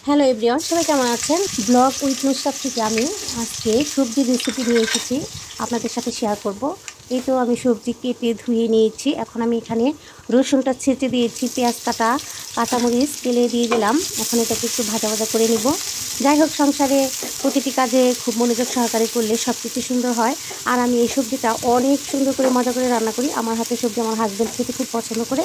Hello everyone, সবাই কেমন আছেন? ব্লগ উইথ নুসরাত থেকে আমি আজকে সবজির রেসিপি নিয়ে এসেছি, আপনাদের সাথে শেয়ার করব। এই তো আমি সবজি কেটে ধুয়ে নিয়েছি। এখন আমি এখানে রসুনটা ছেঁচে দিয়েছি, পেঁয়াজ কাটা, কাঁচামরিচ তেলে দিয়ে দিলাম। এখন এটাকে একটু ভাজা ভাজা করে নিব। যাই হোক, সংসারে প্রতিটি কাজে খুব মনোযোগ সহকারে করলে সব কিছু সুন্দর হয়। আর আমি এই সবজিটা অনেক সুন্দর করে মজা করে রান্না করি। আমার হাতের সবজি আমার হাজব্যান্ড খেতে খুব পছন্দ করে।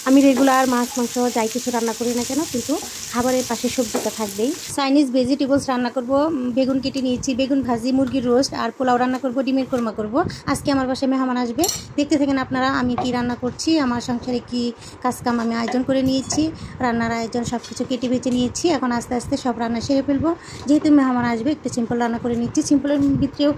আমি রেগুলার মাছ মাংস যাই কিছু রান্না করি না কেন, কিন্তু খাবারের পাশে সবজিটা থাকবেই। চাইনিজ ভেজিটেবলস রান্না করব, বেগুন কেটে নিয়েছি, বেগুন ভাজি, মুরগির রোস্ট আর পোলাও রান্না করব, ডিমের কোরমা করব। আজকে আমার বাসায় মেহমান আসবে, দেখতে থাকেন আপনারা আমি কি রান্না করছি, আমার সংসারে কি কাজকাম আমি আয়োজন করে নিয়েছি, রান্নার আয়োজন সব কিছু কেটে বেছে নিয়েছি। এখন আস্তে আস্তে সব রান্না সেরে ফেলবো। যেহেতু মেহমান আসবে, একটু সিম্পল রান্না করে নিচ্ছি। সিম্পলের ভিতরেও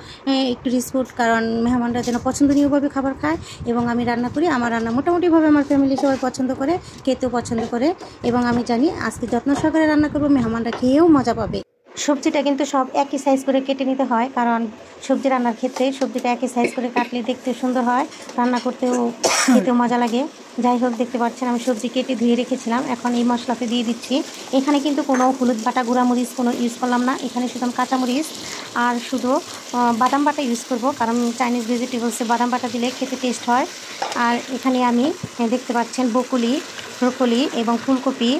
একটু রিচ ফুড, কারণ মেহমানরা যেন পছন্দনীয়ভাবে খাবার খায় এবং আমি রান্না করি। আমার রান্না মোটামুটিভাবে আমার ফ্যামিলি সবাই পছন্দ করে, খেতেও পছন্দ করে এবং আমি জানি আজকে যত্ন সহকারে রান্না করবো, মেহমানরা খেয়েও মজা পাবে। সবজিটা কিন্তু সব একই সাইজ করে কেটে নিতে হয়, কারণ সবজি রান্নার ক্ষেত্রে সবজিটা একই সাইজ করে কাটলে দেখতে সুন্দর হয়, রান্না করতেও খেতেও মজা লাগে। যাই হোক, দেখতে পাচ্ছেন আমি সবজি কেটে ধুয়ে রেখেছিলাম, এখন এই মশলাতে দিয়ে দিচ্ছি। এখানে কিন্তু কোনো হলুদ বাটা, গুঁড়ামরিচ কোনো ইউজ করলাম না। এখানে শুধু কাঁচামরিচ আর শুধু বাদাম বাটা ইউজ করব, কারণ চাইনিজ ভেজিটেবলসে বাদাম বাটা দিলে খেতে টেস্ট হয়। আর এখানে আমি দেখতে পাচ্ছেন ব্রোকলি এবং ফুলকপি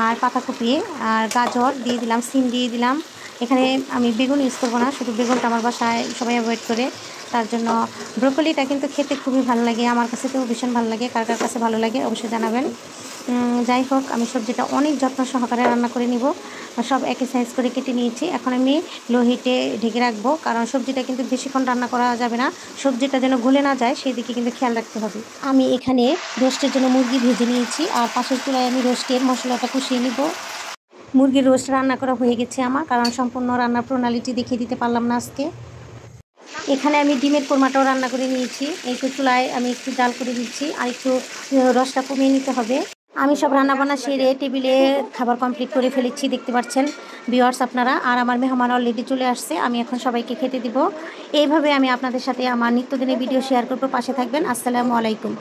আর পাতাকপি আর গাজর দিয়ে দিলাম, সিম দিয়ে দিলাম। এখানে আমি বেগুন ইউজ করবো না, শুধু বেগুনটা আমার বাসায় সবাই অ্যাভয়েড করে, তার জন্য ব্রোকলিটা কিন্তু খেতে খুবই ভালো লাগে, আমার কাছে তো ভীষণ ভালো লাগে। কার কার কাছে ভালো লাগে অবশ্যই জানাবেন। যাই হোক, আমি সবজিটা অনেক যত্ন সহকারে রান্না করে নিব। সব একই সাইজ করে কেটে নিয়েছি। এখন আমি লো হিটে ঢেকে রাখবো, কারণ সবজিটা কিন্তু বেশিক্ষণ রান্না করা যাবে না, সবজিটা যেন গলে না যায় সেই দিকে কিন্তু খেয়াল রাখতে হবে। আমি এখানে রোস্টের জন্য মুরগি ভেজে নিয়েছি, আর পাশের চুলায় আমি রোস্টের মশলাটা কষিয়ে নিব। মুরগির রোস্ট রান্না করা হয়ে গেছে আমার, কারণ সম্পূর্ণ রান্নার প্রণালীটি দেখিয়ে দিতে পারলাম না আজকে। এখানে আমি ডিমের কোরমাটাও রান্না করে নিয়েছি। এই তো চুলায় আমি একটু জাল করে দিচ্ছি, আর একটু রসটা কমিয়ে নিতে হবে। আমি সব রান্নাবান্না সেরে টেবিলে খাবার কমপ্লিট করে ফেলেছি, দেখতে পাচ্ছেন ভিউয়ার্স আপনারা। আর আমার মেহমান অলরেডি চলে আসছে, আমি এখন সবাইকে খেতে দিব। এইভাবে আমি আপনাদের সাথে আমার নিত্যদিনের ভিডিও শেয়ার করবো, পাশে থাকবেন। আসসালামু আলাইকুম।